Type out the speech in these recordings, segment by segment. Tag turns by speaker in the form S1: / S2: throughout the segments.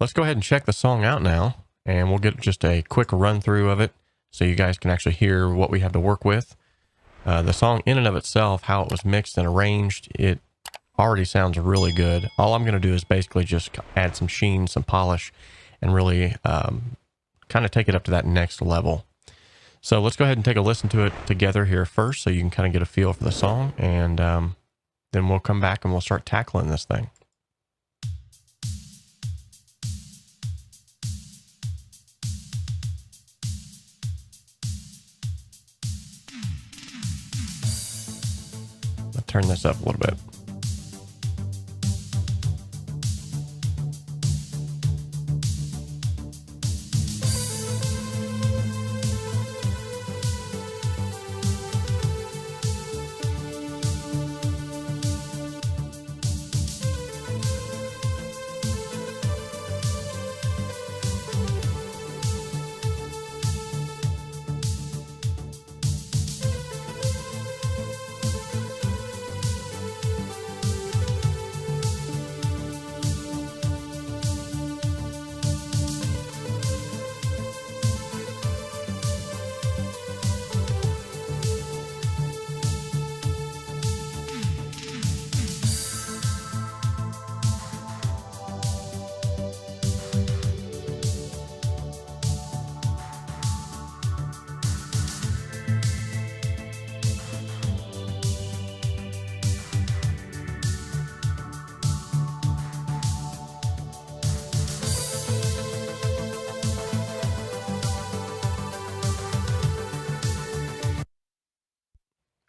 S1: let's go ahead and check the song out now, and we'll get just a quick run through of it so you guys can actually hear what we have to work with. The song in and of itself, how it was mixed and arranged, it already sounds really good. All I'm going to do is basically just add some sheen, some polish, and really kind of take it up to that next level. So let's go ahead and take a listen to it together here first so you can kind of get a feel for the song, and then we'll come back and we'll start tackling this thing. I'll turn this up a little bit.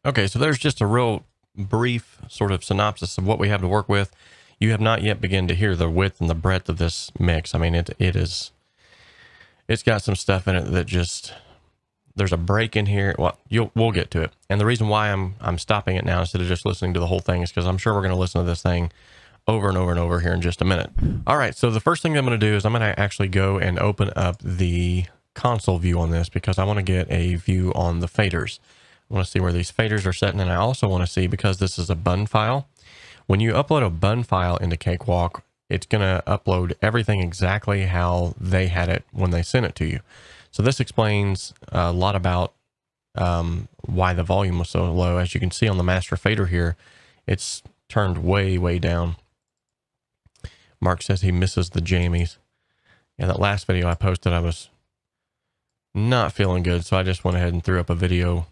S1: Okay, so there's just a real brief sort of synopsis of what we have to work with. You have not yet begun to hear the width and the breadth of this mix. I mean, it's got some stuff in it that just, there's a break in here. Well, we'll get to it. And the reason why I'm stopping it now instead of just listening to the whole thing is because I'm sure we're going to listen to this thing over and over and over here in just a minute. All right, so the first thing I'm going to do is I'm going to actually go and open up the console view on this because I want to get a view on the faders. I want to see where these faders are setting, and I also want to see, because this is a bun file, when you upload a bun file into Cakewalk, it's going to upload everything exactly how they had it when they sent it to you. So this explains a lot about why the volume was so low. As you can see on the master fader here, it's turned way, way down. Mark says he misses the jammies. Yeah, that last video I posted, I was not feeling good, so I just went ahead and threw up a video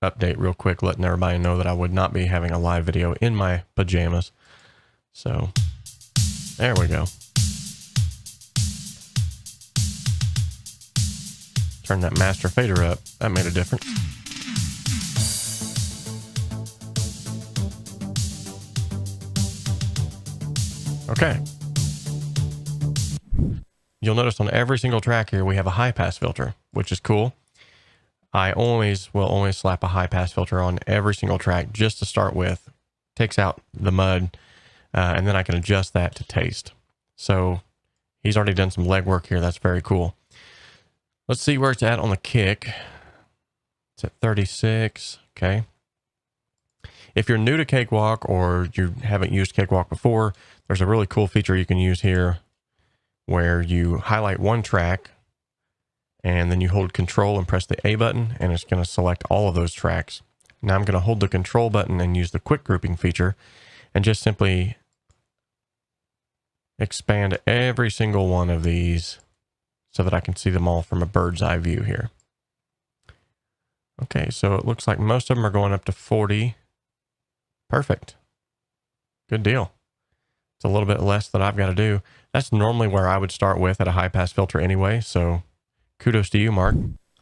S1: update real quick, letting everybody know that I would not be having a live video in my pajamas. So there we go. Turn that master fader up. That made a difference. Okay. You'll notice on every single track here we have a high pass filter, which is cool. I will always slap a high pass filter on every single track just to start with. Takes out the mud, and then I can adjust that to taste. So he's already done some legwork here. That's very cool. Let's see where it's at on the kick. It's at 36. Okay. If you're new to Cakewalk or you haven't used Cakewalk before, there's a really cool feature you can use here where you highlight one track and then you hold Control and press the A button, and it's going to select all of those tracks. Now I'm going to hold the Control button and use the quick grouping feature and just simply expand every single one of these so that I can see them all from a bird's eye view here. Okay, so it looks like most of them are going up to 40. Perfect. Good deal. It's a little bit less that I've got to do. That's normally where I would start with at a high pass filter anyway, so kudos to you, Mark.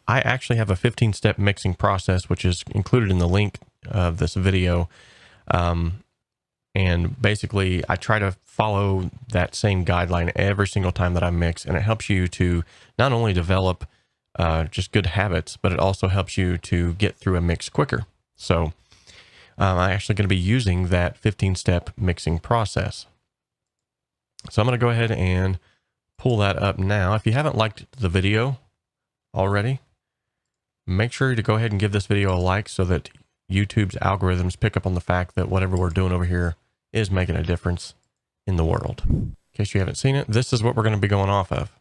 S1: I actually have a 15-step mixing process, which is included in the link of this video. And basically, I try to follow that same guideline every single time that I mix, and it helps you to not only develop just good habits, but it also helps you to get through a mix quicker. So I'm actually going to be using that 15-step mixing process. So I'm going to go ahead and pull that up now. If you haven't liked the video already, make sure to go ahead and give this video a like so that YouTube's algorithms pick up on the fact that whatever we're doing over here is making a difference in the world. case you haven't seen it, this is what we're going to be going off of.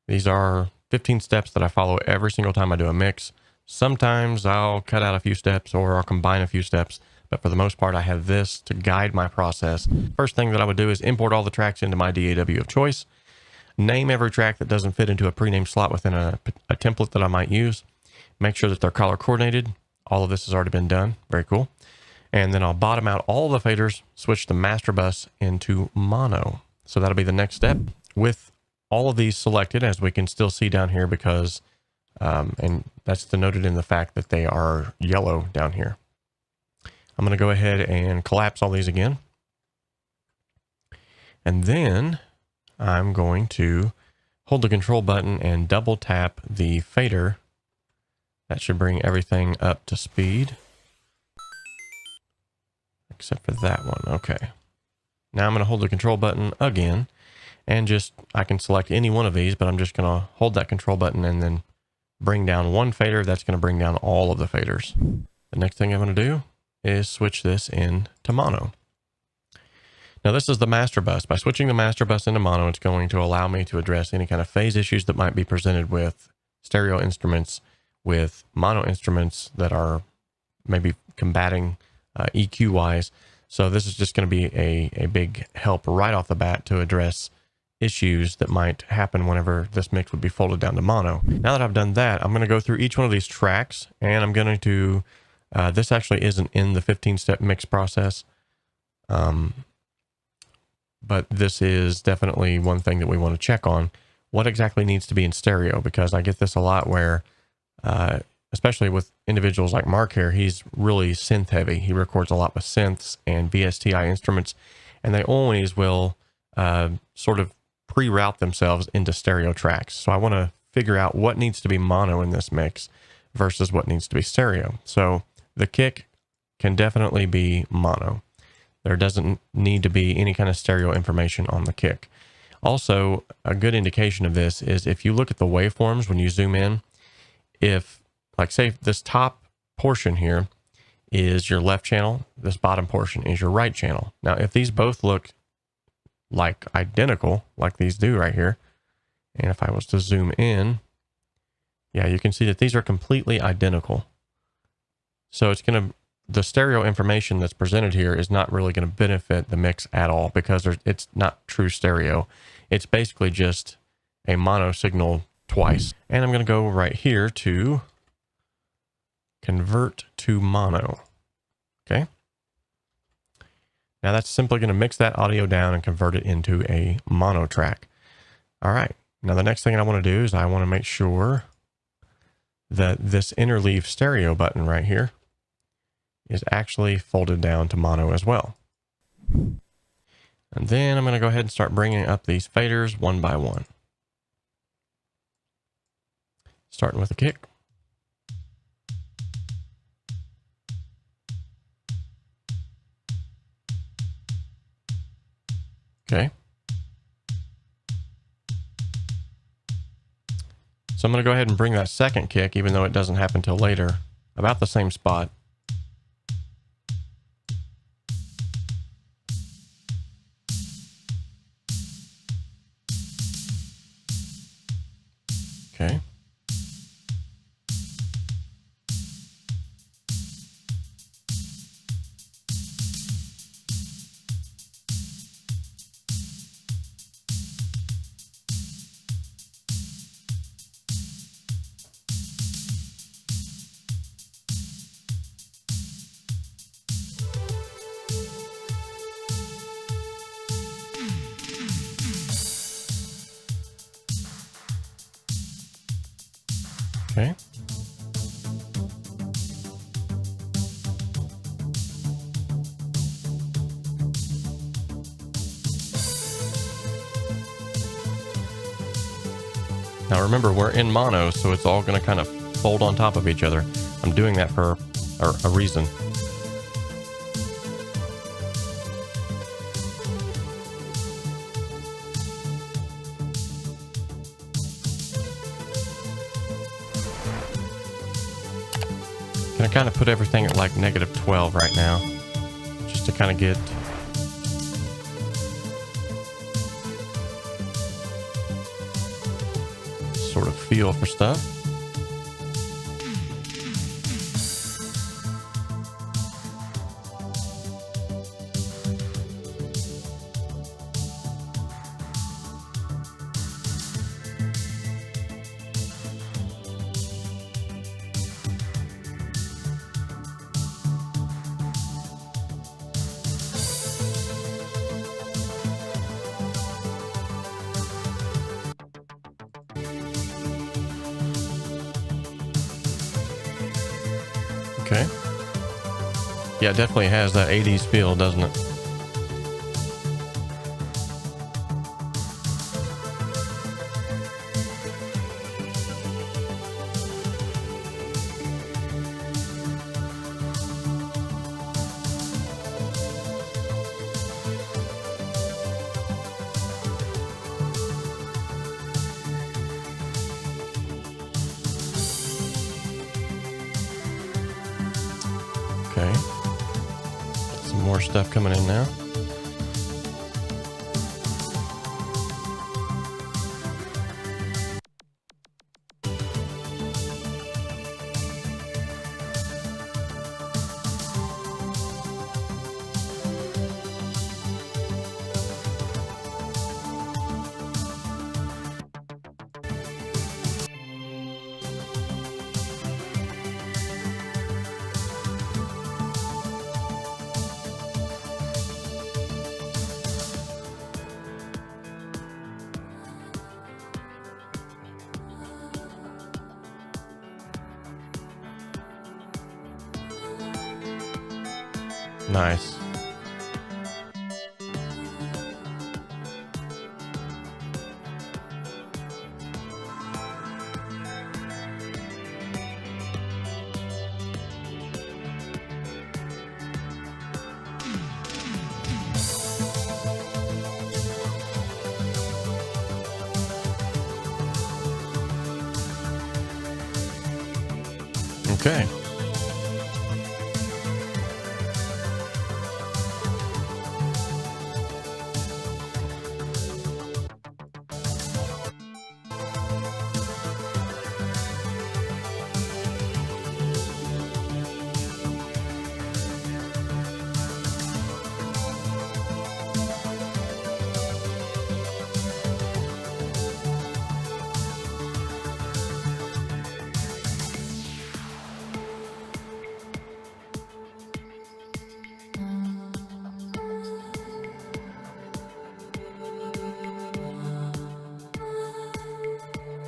S1: These are 15 steps that I follow every single time I do a mix. Sometimes I'll cut out a few steps or I'll combine a few steps, but for the most part, I have this to guide my process. First thing that I would do is import all the tracks into my DAW of choice, name every track that doesn't fit into a pre-named slot within a template that I might use, make sure that they're color coordinated. All of this has already been done. Very cool. And then I'll bottom out all the faders, switch the master bus into mono. So that'll be the next step. With all of these selected, as we can still see down here, because, and that's denoted in the fact that they are yellow down here. I'm going to go ahead and collapse all these again. And then I'm going to hold the control button and double tap the fader. That should bring everything up to speed. Except for that one. Okay. Now I'm going to hold the control button again and I can select any one of these, but I'm just going to hold that control button and then bring down one fader. That's going to bring down all of the faders. The next thing I'm going to do is switch this into mono. Now this is the master bus. By switching the master bus into mono, it's going to allow me to address any kind of phase issues that might be presented with stereo instruments, with mono instruments that are maybe combating EQ wise. So this is just going to be a big help right off the bat to address issues that might happen whenever this mix would be folded down to mono. Now that I've done that, I'm going to go through each one of these tracks, and I'm going to this actually isn't in the 15-step mix process, but this is definitely one thing that we want to check on. What exactly needs to be in stereo? Because I get this a lot where, especially with individuals like Mark here, he's really synth heavy. He records a lot with synths and VSTI instruments, and they always will sort of pre-route themselves into stereo tracks. So I want to figure out what needs to be mono in this mix versus what needs to be stereo. So the kick can definitely be mono. There doesn't need to be any kind of stereo information on the kick. Also, a good indication of this is if you look at the waveforms when you zoom in, if, like, say this top portion here is your left channel, this bottom portion is your right channel. Now, if these both look like identical, like these do right here, and if I was to zoom in, yeah, you can see that these are completely identical. So it's going to, the stereo information that's presented here is not really going to benefit the mix at all, because it's not true stereo. It's basically just a mono signal twice. And I'm going to go right here to convert to mono. Okay. Now that's simply going to mix that audio down and convert it into a mono track. All right. Now the next thing I want to do is I want to make sure that this interleave stereo button right here is actually folded down to mono as well. And then I'm going to go ahead and start bringing up these faders one by one. Starting with a kick. Okay. So I'm going to go ahead and bring that second kick, even though it doesn't happen till later, about the same spot. Okay. Okay. Now remember, we're in mono, so it's all going to kind of fold on top of each other. I'm doing that for a reason. I kind of put everything at like -12 right now, just to kind of get sort of feel for stuff. Okay. Yeah, it definitely has that 80s feel, doesn't it? Okay. Some more stuff coming in now. Nice. Okay.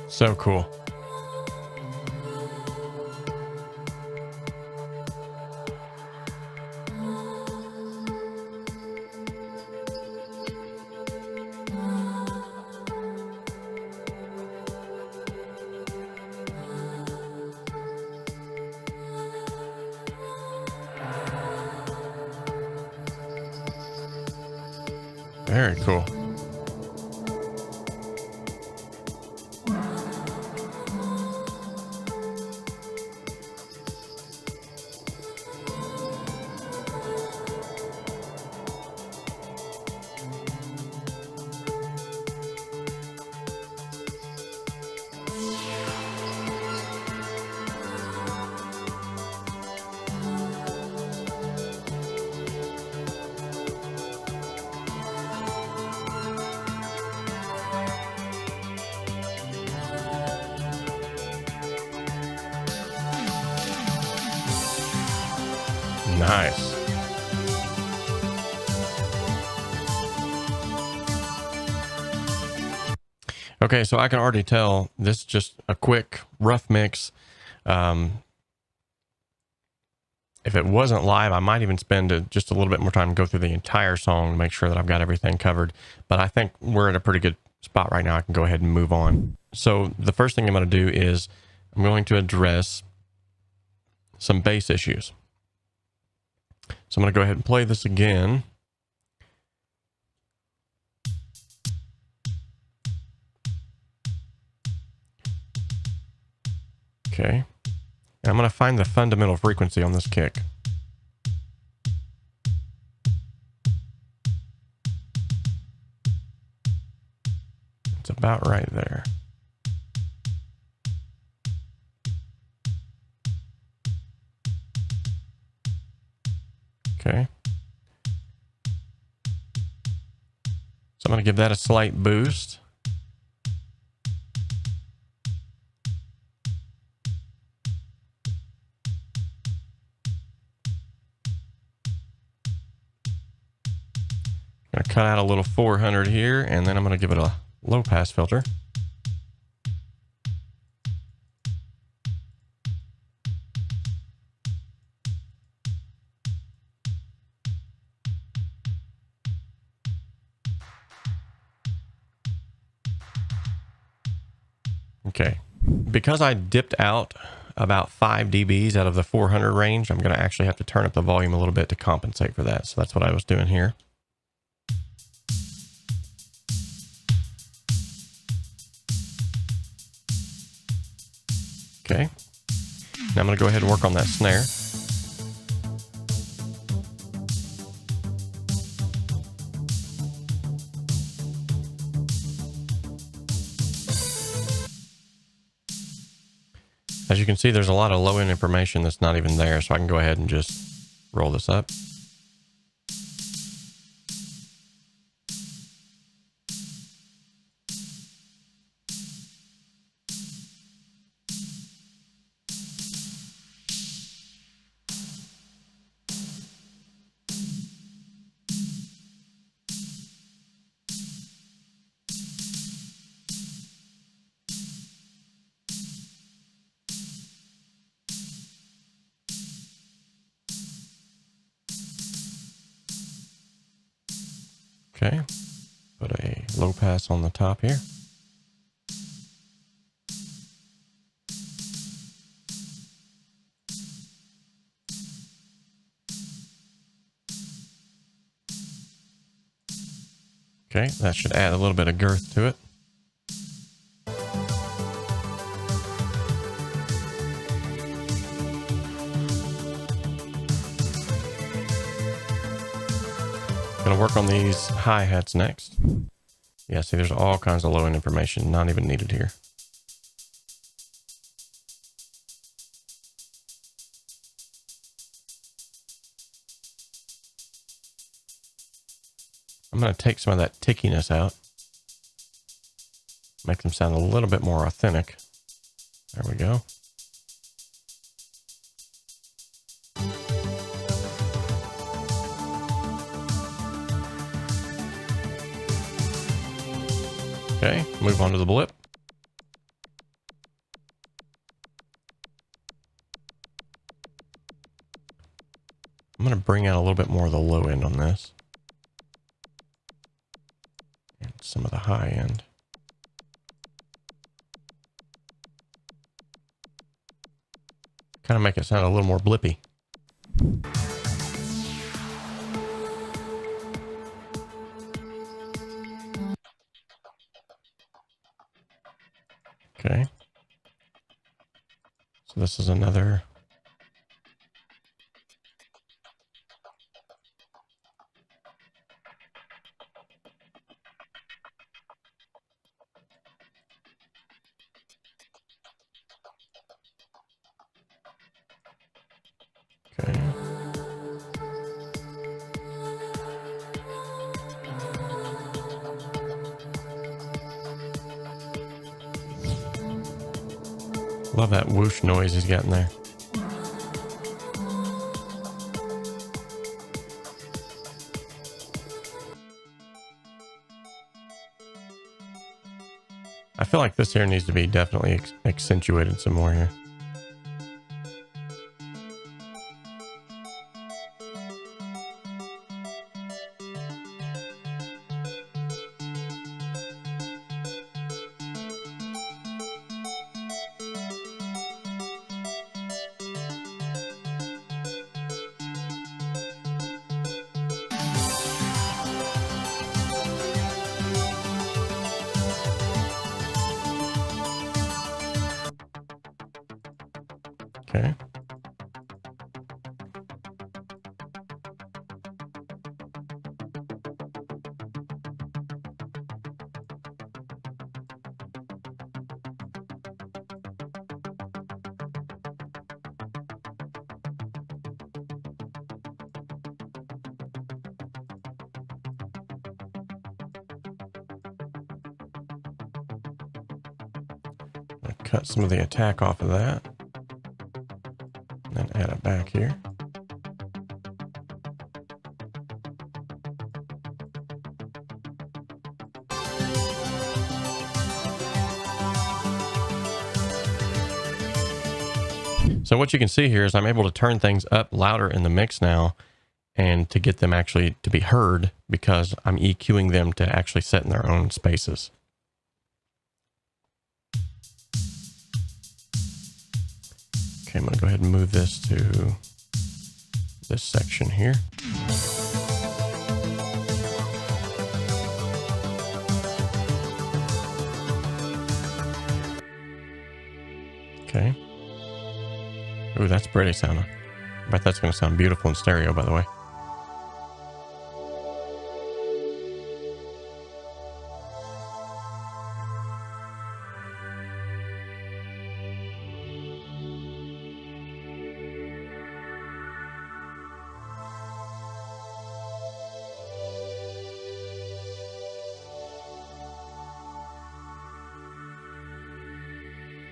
S1: So cool. Very cool. Nice. Okay, so I can already tell this is just a quick, rough mix. If it wasn't live, I might even spend just a little bit more time to go through the entire song to make sure that I've got everything covered. But I think we're at a pretty good spot right now. I can go ahead and move on. So the first thing I'm going to do is I'm going to address some bass issues. So I'm going to go ahead and play this again. Okay. And I'm going to find the fundamental frequency on this kick. It's about right there. Okay. So I'm going to give that a slight boost. I'm going to cut out a little 400 here, and then I'm going to give it a low pass filter. Okay, because I dipped out about 5 dBs out of the 400 range, I'm going to actually have to turn up the volume a little bit to compensate for that. So that's what I was doing here. Okay, now I'm going to go ahead and work on that snare. As you can see, there's a lot of low-end information that's not even there, so I can go ahead and just roll this up. Okay, put a low pass on the top here. Okay, that should add a little bit of girth to it. Gonna work on these hi-hats next. Yeah, see, there's all kinds of low-end information not even needed here. I'm gonna take some of that tickiness out. Make them sound a little bit more authentic. There we go. Okay, move on to the blip. I'm going to bring out a little bit more of the low end on this. And some of the high end. Kind of make it sound a little more blippy. Okay. So this is another. Okay. Love that whoosh noise he's getting there. I feel like this here needs to be definitely accentuated some more here. Okay. I'll cut some of the attack off of that. And then add it back here. So what you can see here is I'm able to turn things up louder in the mix now and to get them actually to be heard because I'm EQing them to actually set in their own spaces. Okay, I'm going to go ahead and move this to this section here. Okay. Ooh, that's pretty sounding. I bet that's going to sound beautiful in stereo, by the way.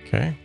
S1: Okay.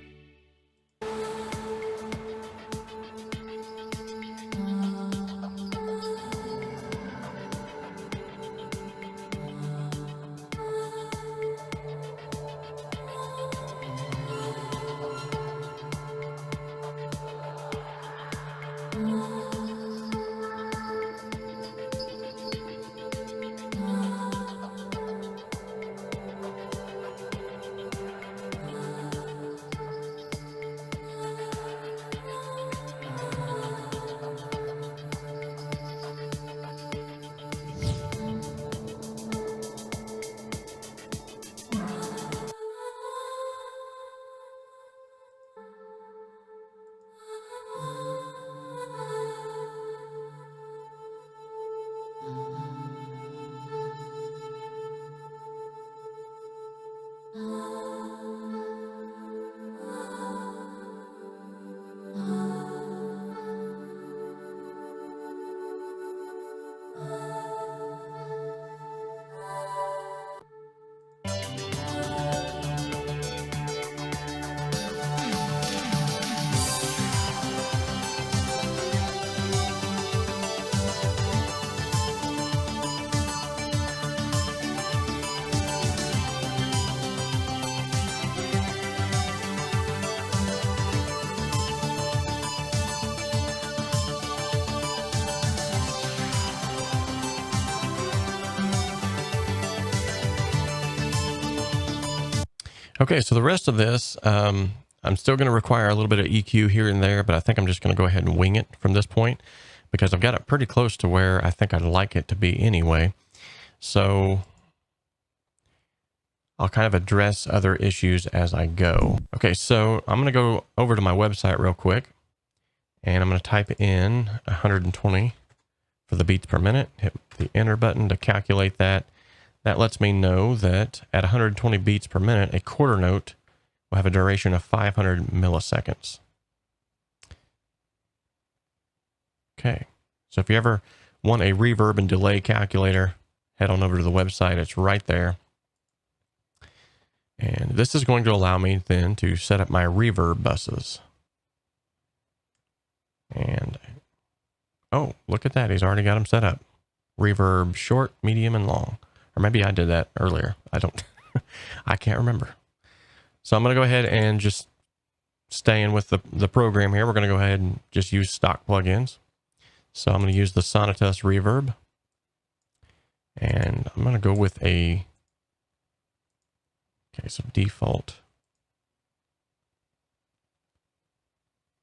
S1: Okay, so the rest of this, I'm still going to require a little bit of EQ here and there, but I think I'm just going to go ahead and wing it from this point because I've got it pretty close to where I think I'd like it to be anyway. So I'll kind of address other issues as I go. Okay, so I'm going to go over to my website real quick, and I'm going to type in 120 for the beats per minute, hit the enter button to calculate that. That lets me know that at 120 beats per minute, a quarter note will have a duration of 500 milliseconds. Okay, so if you ever want a reverb and delay calculator, head on over to the website. It's right there. And this is going to allow me then to set up my reverb buses. And, oh, look at that. He's already got them set up. Reverb short, medium, and long. Or maybe I did that earlier. I don't, I can't remember. So I'm going to go ahead and just stay in with the program here. We're going to go ahead and just use stock plugins. So I'm going to use the Sonitus reverb. And I'm going to go with a, okay, so default.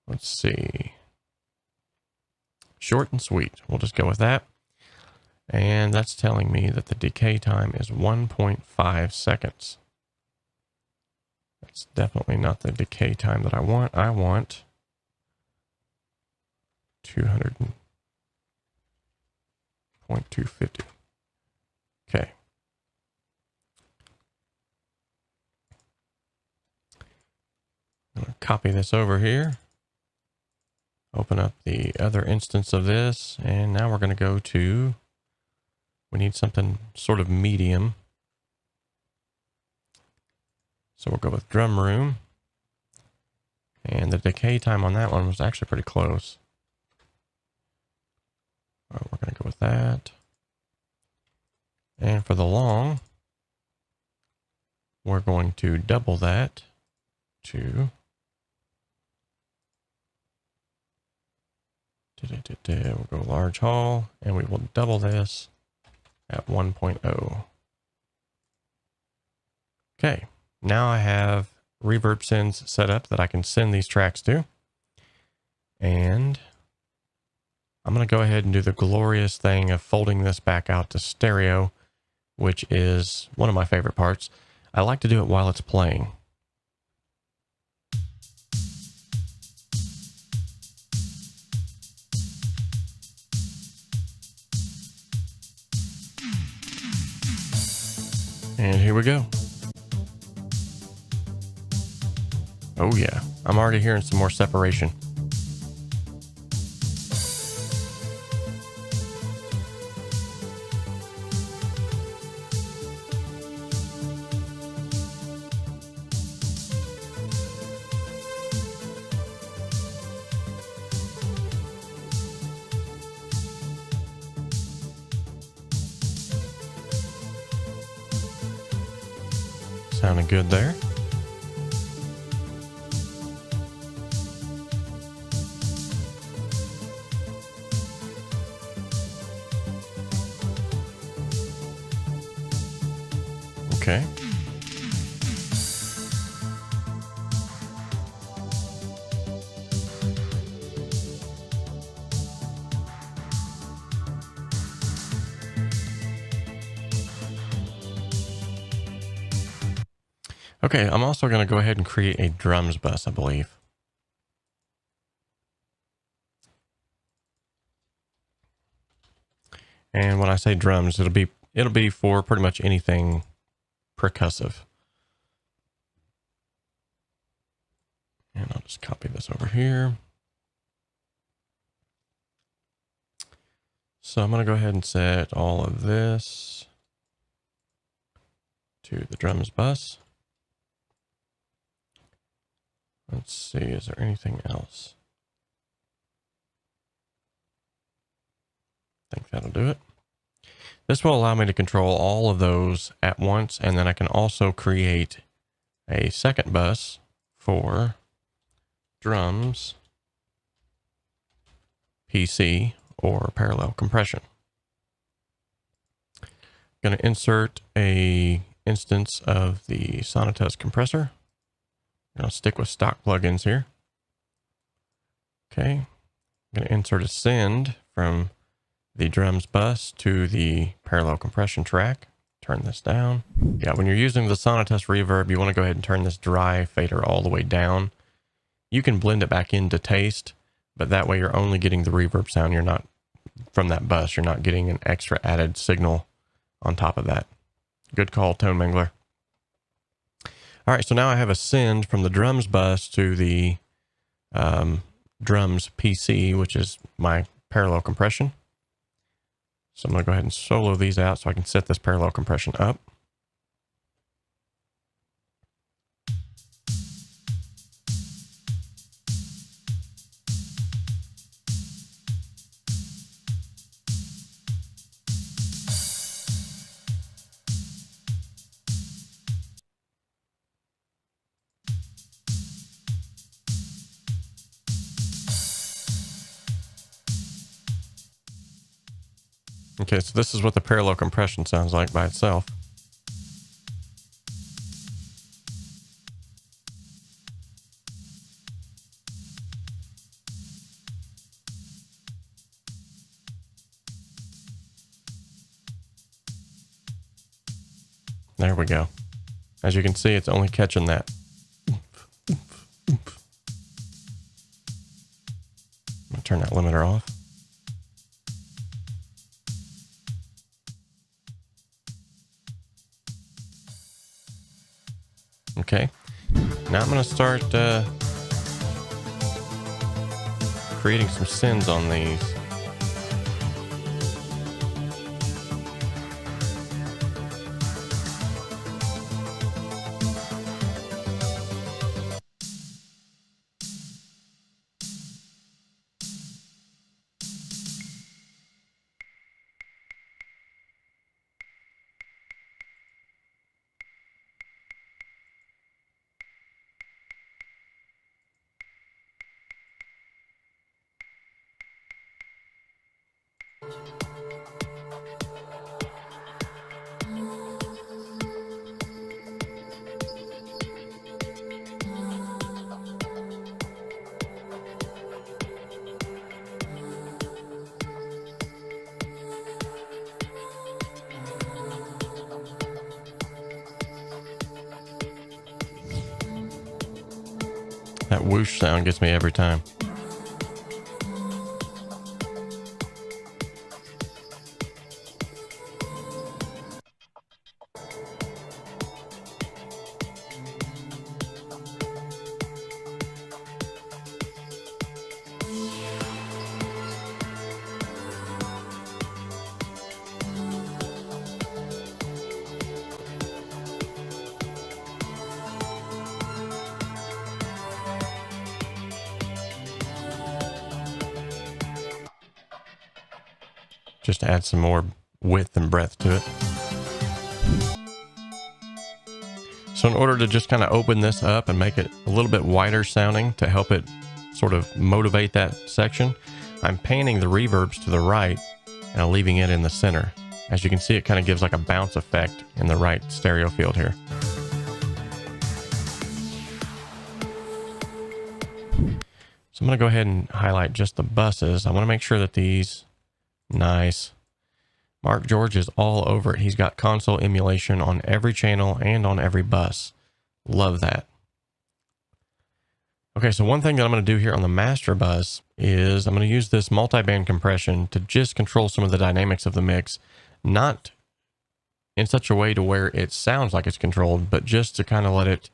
S1: Let's see. Short and sweet. We'll just go with that. And that's telling me that the decay time is 1.5 seconds. That's definitely not the decay time that I want. I want 200.250. Okay. I'm going to copy this over here. Open up the other instance of this. And now we're going to go to, we need something sort of medium. So we'll go with drum room. And the decay time on that one was actually pretty close. All right, we're going to go with that. And for the long, we're going to double that to we'll go large haul, and we will double this at 1.0. Okay, now I have reverb sends set up that I can send these tracks to. And I'm going to go ahead and do the glorious thing of folding this back out to stereo, which is one of my favorite parts. I like to do it while it's playing. And here we go. Oh yeah, I'm already hearing some more separation. Sounding good there. Okay. Okay, I'm also going to go ahead and create a drums bus, I believe. And when I say drums, it'll be for pretty much anything percussive. And I'll just copy this over here. So I'm going to go ahead and set all of this to the drums bus. Let's see, is there anything else? I think that'll do it. This will allow me to control all of those at once, and then I can also create a second bus for drums, PC, or parallel compression. I'm going to insert a instance of the Sonitus compressor. I'll stick with stock plugins here. Okay, I'm going to insert a send from the drums bus to the parallel compression track. Turn this down. Yeah, when you're using the Sonitus reverb, you want to go ahead and turn this dry fader all the way down. You can blend it back into taste, but that way you're only getting the reverb sound. You're not, from that bus, you're not getting an extra added signal on top of that. Good call, Tone Mangler. All right, so now I have a send from the drums bus to the drums PC, which is my parallel compression. So I'm going to go ahead and solo these out so I can set this parallel compression up. Okay, so this is what the parallel compression sounds like by itself. There we go. As you can see, it's only catching that. I'm gonna turn that limiter off. Okay, now I'm going to start creating some sends on these. That whoosh sound gets me every time. Just to add some more width and breadth to it. So in order to just kind of open this up and make it a little bit wider sounding to help it sort of motivate that section, I'm panning the reverbs to the right and I'm leaving it in the center. As you can see, it kind of gives like a bounce effect in the right stereo field here. So I'm going to go ahead and highlight just the buses. I want to make sure that these, nice. Mark George is all over it. He's got console emulation on every channel and on every bus. Love that. Okay, so one thing that I'm going to do here on the master bus is I'm going to use this multi-band compression to just control some of the dynamics of the mix, not in such a way to where it sounds like it's controlled, but just to kind of let it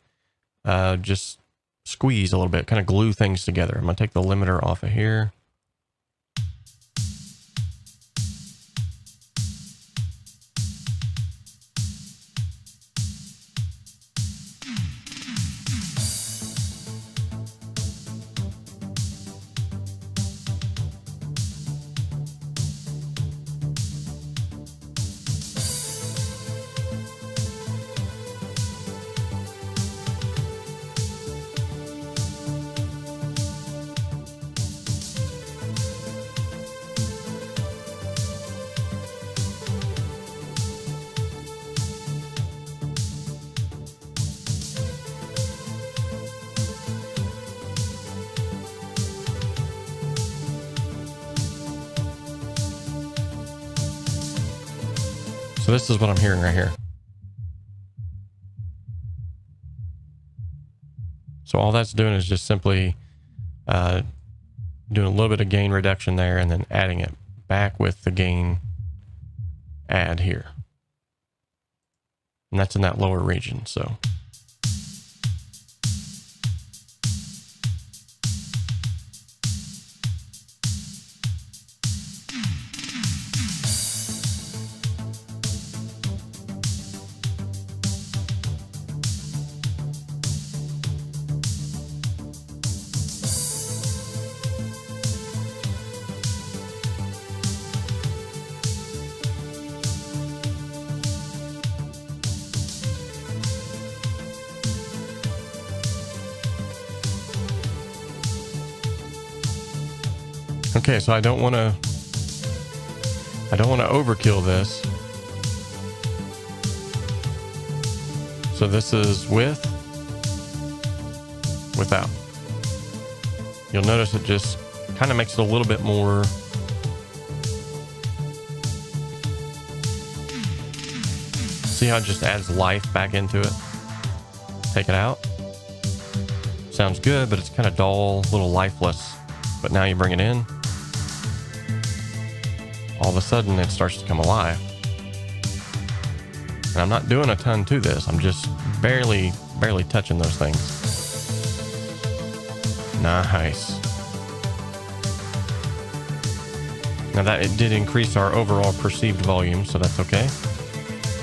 S1: just squeeze a little bit, kind of glue things together. I'm going to take the limiter off of here. So this is what I'm hearing right here. So all that's doing is just simply doing a little bit of gain reduction there and then adding it back with the gain add here. And that's in that lower region, so. Okay, so I don't want to overkill this. So this is with, without. You'll notice it just kind of makes it a little bit more see how it just adds life back into it. Take it out. Sounds good, but it's kind of dull, a little lifeless. But now you bring it in, all of a sudden it starts to come alive. And I'm not doing a ton to this. I'm just barely touching those things. Nice. Now that it did increase our overall perceived volume, so that's okay.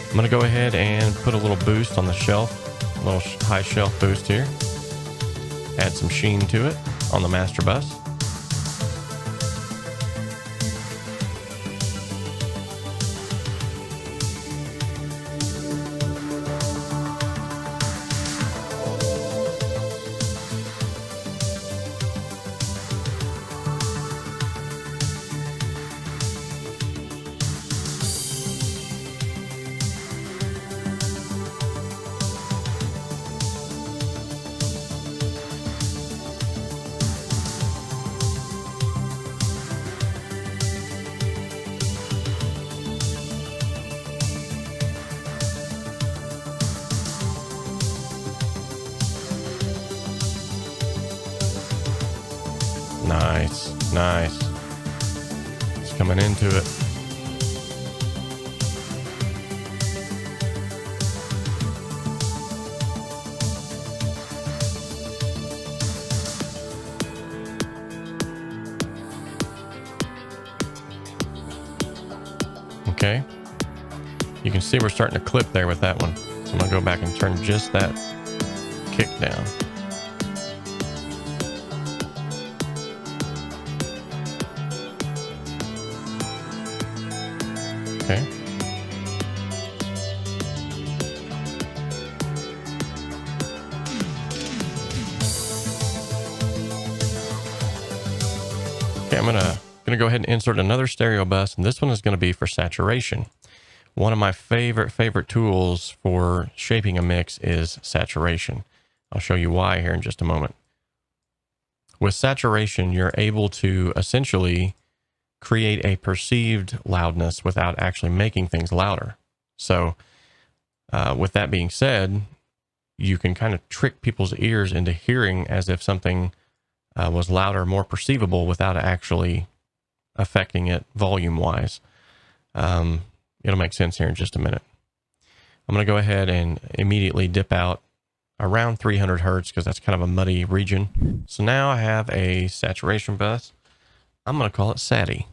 S1: I'm gonna go ahead and put a little boost on the shelf, a little high shelf boost here. Add some sheen to it on the master bus. Nice, nice. It's coming into it. Okay. You can see we're starting to clip there with that one. So I'm gonna go back and turn just that kick down. Okay. Okay, I'm gonna go ahead and insert another stereo bus, and this one is gonna be for saturation. One of my favorite tools for shaping a mix is saturation. I'll show you why here in just a moment. With saturation, you're able to essentially create a perceived loudness without actually making things louder. So with that being said, you can kind of trick people's ears into hearing as if something was louder, more perceivable without actually affecting it volume-wise. It'll make sense here in just a minute. I'm going to go ahead and immediately dip out around 300 hertz because that's kind of a muddy region. So now I have a saturation bus. I'm going to call it Sati.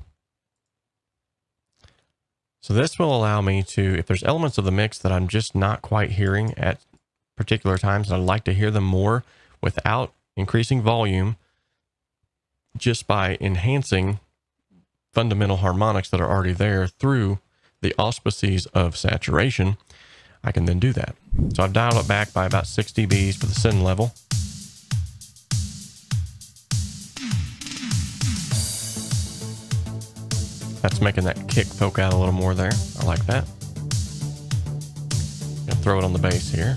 S1: So this will allow me to, if there's elements of the mix that I'm just not quite hearing at particular times, and I'd like to hear them more without increasing volume, just by enhancing fundamental harmonics that are already there through the auspices of saturation, I can then do that. So I've dialed it back by about 6 dBs for the send level. That's making that kick poke out a little more there. I like that. Gonna throw it on the bass here.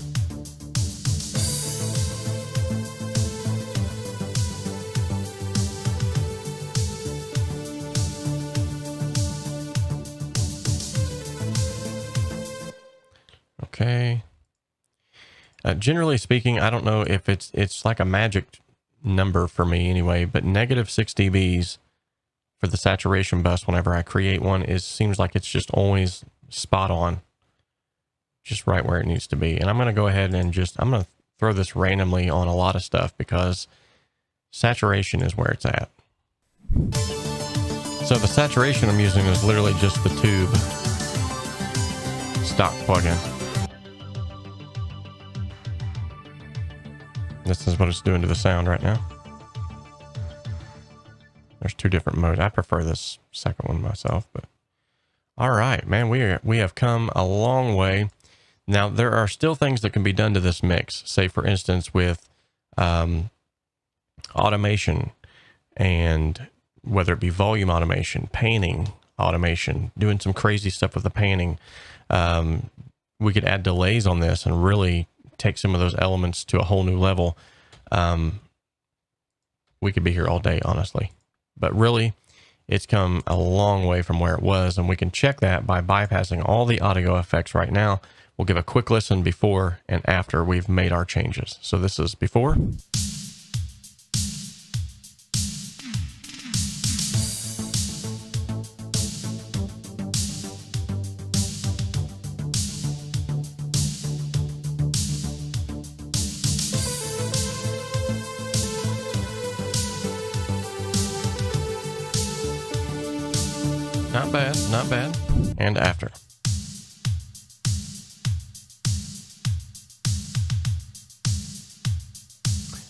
S1: Okay. Generally speaking, I don't know if it's like a magic number for me anyway, but negative 6 dBs for the saturation bus whenever I create one seems like it's just always spot on, just right where it needs to be. And I'm going to go ahead and I'm going to throw this randomly on a lot of stuff because saturation is where it's at. So the saturation I'm using is literally just the tube stock plugin. This is what it's doing to the sound right now. There's 2 different modes. I prefer this second one myself, but all right, man, we have come a long way. Now there are still things that can be done to this mix. Say for instance with automation, and whether it be volume automation, panning automation, doing some crazy stuff with the panning. We could add delays on this and really take some of those elements to a whole new level. We could be here all day, honestly. But really, it's come a long way from where it was, and we can check that by bypassing all the audio effects right now. We'll give a quick listen before and after we've made our changes. So this is before. Not bad, not bad. And after.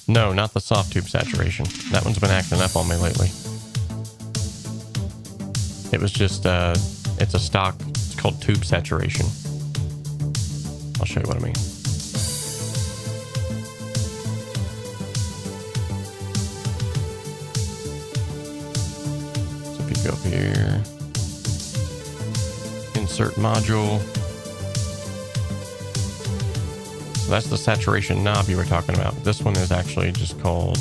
S1: No, not the soft tube saturation. That one's been acting up on me lately. It was just, it's a stock, it's called tube saturation. I'll show you what I mean. So if you go up here, insert module. So that's the saturation knob you were talking about. This one is actually just called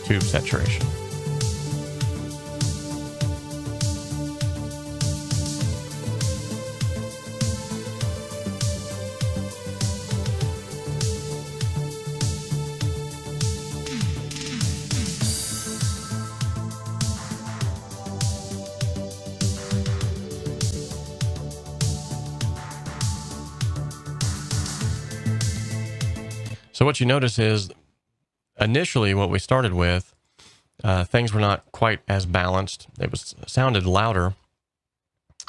S1: tube saturation. So what you notice is initially what we started with, things were not quite as balanced. It sounded louder,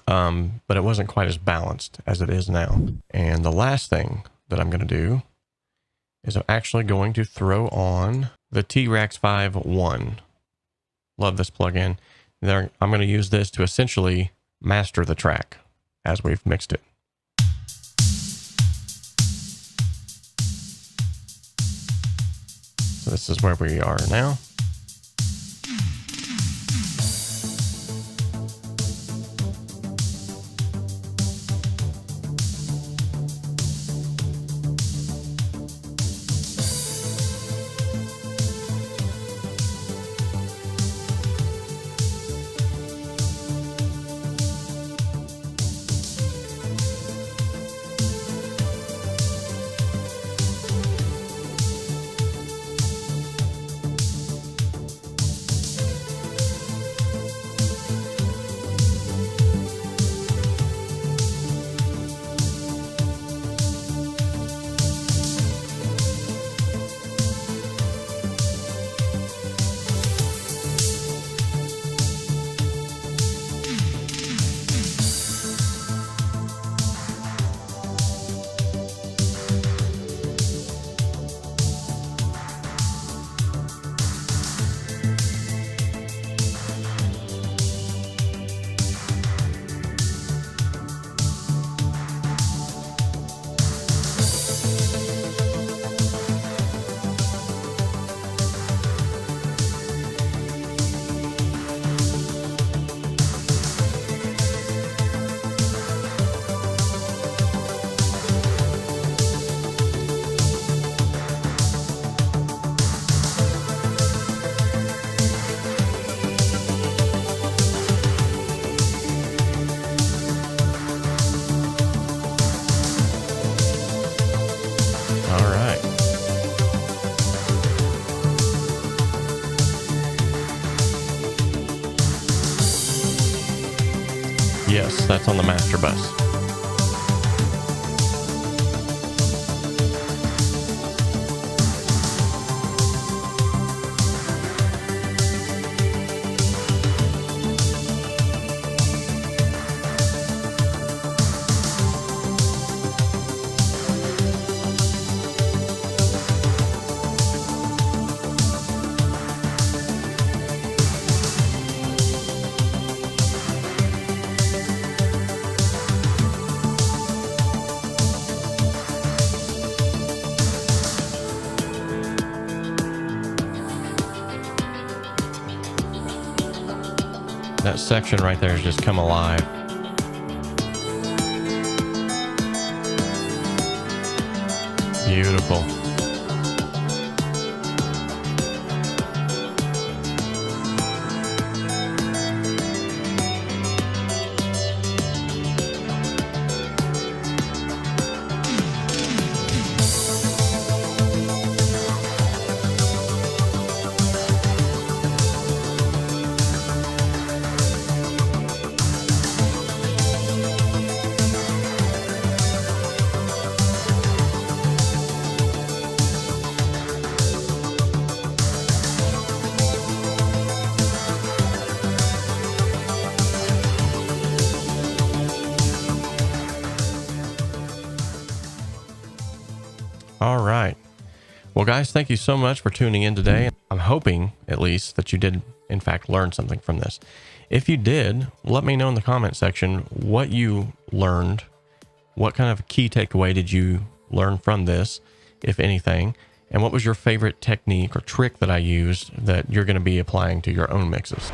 S1: but it wasn't quite as balanced as it is now. And the last thing that I'm going to do is I'm actually going to throw on the T-Rex 5.1. Love this plugin. There, I'm going to use this to essentially master the track as we've mixed it. So this is where we are now. Yes, that's on the master bus. That section right there has just come alive. Beautiful. All right. Well, guys, thank you so much for tuning in today. I'm hoping, at least, that you did, in fact, learn something from this. If you did, let me know in the comment section what you learned. What kind of key takeaway did you learn from this, if anything? And what was your favorite technique or trick that I used that you're going to be applying to your own mixes?